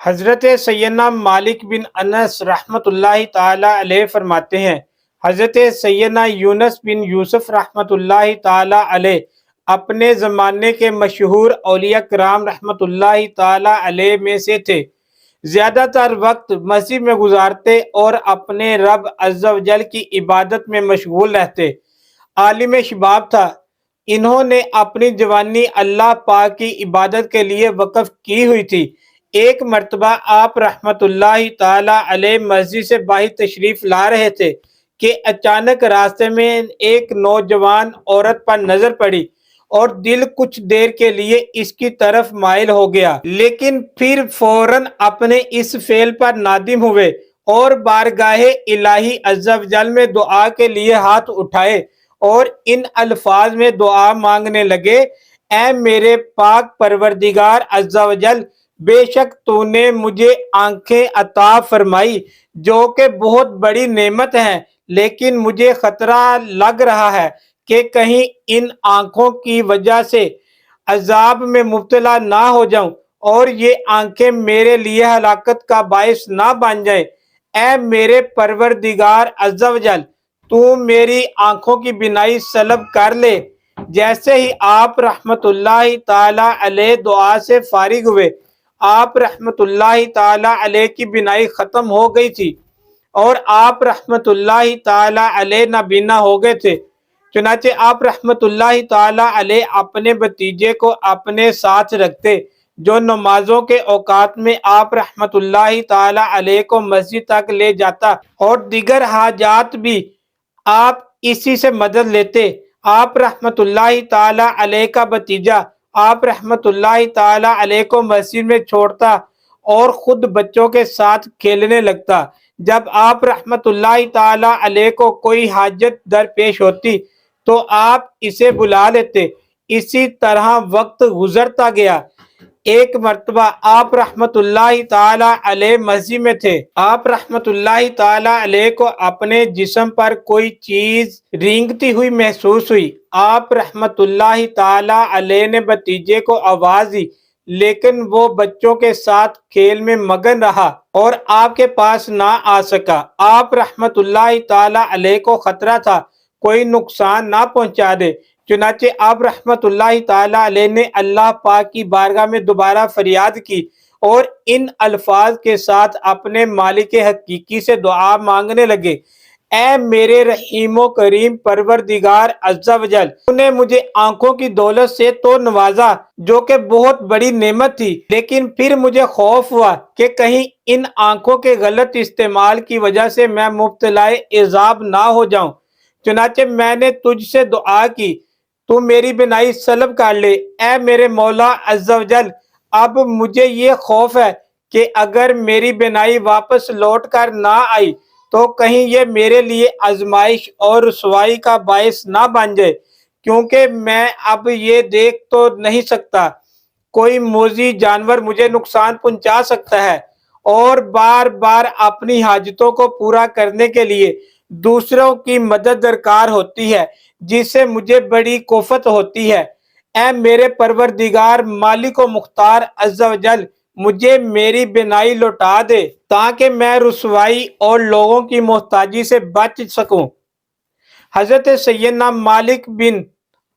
حضرت سیدنا مالک بن انس رحمۃ اللہ تعالی علیہ فرماتے ہیں، حضرت سیدنا یونس بن یوسف رحمۃ اللہ تعالی علیہ اپنے زمانے کے مشہور اولیاء کرام رحمۃ اللہ تعالی علیہ میں سے تھے۔ زیادہ تر وقت مسجد میں گزارتے اور اپنے رب عز و جل کی عبادت میں مشغول رہتے۔ عالم شباب تھا، انہوں نے اپنی جوانی اللہ پاک کی عبادت کے لیے وقف کی ہوئی تھی۔ ایک مرتبہ آپ رحمت اللہ تعالی علیہ مسجد سے باہر تشریف لا رہے تھے کہ اچانک راستے میں ایک نوجوان عورت پر نظر پڑی اور دل کچھ دیر کے لیے اس کی طرف مائل ہو گیا، لیکن پھر فوراً اپنے اس فعل پر نادم ہوئے اور بارگاہ الہی عز و جل میں دعا کے لیے ہاتھ اٹھائے اور ان الفاظ میں دعا مانگنے لگے: اے میرے پاک پروردگار عز و جل، بے شک تو نے مجھے آنکھیں عطا فرمائی جو کہ بہت بڑی نعمت ہے، لیکن مجھے خطرہ لگ رہا ہے کہ کہیں ان آنکھوں کی وجہ سے عذاب میں مبتلا نہ ہو جاؤں اور یہ آنکھیں میرے لیے ہلاکت کا باعث نہ بن جائیں۔ اے میرے پروردگار عز و جل، تو میری آنکھوں کی بینائی سلب کر لے۔ جیسے ہی آپ رحمت اللہ تعالی علیہ دعا سے فارغ ہوئے، آپ رحمت اللہ تعالی علیہ کی بینائی ختم ہو گئی تھی اور آپ رحمت اللہ تعالی علیہ نابینا ہو گئے تھے۔ چنانچہ آپ رحمت اللہ تعالی علیہ اپنے بھتیجے کو اپنے ساتھ رکھتے، جو نمازوں کے اوقات میں آپ رحمت اللہ تعالی علیہ کو مسجد تک لے جاتا اور دیگر حاجات بھی آپ اسی سے مدد لیتے۔ آپ رحمت اللہ تعالی علیہ کا بھتیجا آپ رحمت اللہ تعالی علیہ کو مسجد میں چھوڑتا اور خود بچوں کے ساتھ کھیلنے لگتا۔ جب آپ رحمت اللہ تعالی علیہ کو کوئی حاجت درپیش ہوتی تو آپ اسے بلا لیتے۔ اسی طرح وقت گزرتا گیا۔ ایک مرتبہ آپ رحمت اللہ تعالی علیہ مسجد میں تھے۔ آپ رحمت اللہ تعالی علیہ کو اپنے جسم پر کوئی چیز رینگتی ہوئی محسوس ہوئی۔ آپ رحمت اللہ تعالی علیہ نے بھتیجے کو آواز دی، لیکن وہ بچوں کے ساتھ کھیل میں مگن رہا اور آپ کے پاس نہ آ سکا۔ آپ رحمت اللہ تعالی علیہ کو خطرہ تھا کوئی نقصان نہ پہنچا دے، چنانچہ آپ رحمت اللہ تعالی علیہ نے اللہ پاک کی بارگاہ میں دوبارہ فریاد کی اور ان الفاظ کے ساتھ اپنے مالک حقیقی سے دعا مانگنے لگے: اے میرے رحیم و کریم پروردگار عز و جل، تو نے مجھے آنکھوں کی دولت سے تو نوازا جو کہ بہت بڑی نعمت تھی، لیکن پھر مجھے خوف ہوا کہ کہیں ان آنکھوں کے غلط استعمال کی وجہ سے میں مبتلا عذاب نہ ہو جاؤں۔ چنانچہ میں نے تجھ سے دعا کی، تو میری بینائی سلب کر لے۔ اے میرے مولا عز و جل، اب مجھے یہ خوف ہے کہ اگر میری بینائی واپس لوٹ کر نہ آئی تو کہیں یہ میرے لیے آزمائش اور رسوائی کا باعث نہ بن جائے، کیونکہ میں اب یہ دیکھ تو نہیں سکتا، کوئی موذی جانور مجھے نقصان پہنچا سکتا ہے اور بار بار اپنی حاجتوں کو پورا کرنے کے لیے دوسروں کی مدد درکار ہوتی ہے، جس سے مجھے بڑی کوفت ہوتی ہے۔ اے میرے پروردگار مالک و مختار عز و جل، مجھے میری بینائی لوٹا دے تاکہ میں رسوائی اور لوگوں کی محتاجی سے بچ سکوں۔ حضرت سیدنا مالک بن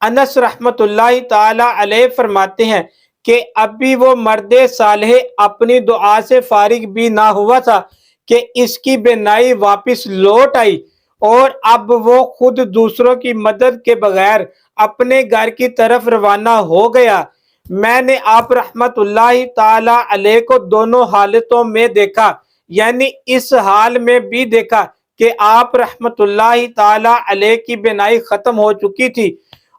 انس رحمت اللہ تعالی علیہ فرماتے ہیں کہ ابھی وہ مرد صالح اپنی دعا سے فارغ بھی نہ ہوا تھا کہ اس کی بینائی واپس لوٹ آئی اور اب وہ خود دوسروں کی مدد کے بغیر اپنے گھر کی طرف روانہ ہو گیا۔ میں نے آپ رحمت اللہ تعالی علیہ کو دونوں حالتوں میں دیکھا، یعنی اس حال میں بھی دیکھا کہ آپ رحمت اللہ تعالی علیہ کی بینائی ختم ہو چکی تھی،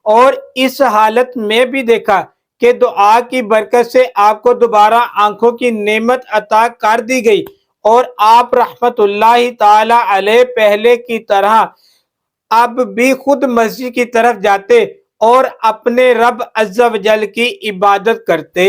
اور اس حالت میں بھی دیکھا کہ دعا کی برکت سے آپ کو دوبارہ آنکھوں کی نعمت عطا کر دی گئی اور آپ رحمت اللہ تعالی علیہ پہلے کی طرح اب بھی خود مسجد کی طرف جاتے اور اپنے رب عز و جل کی عبادت کرتے۔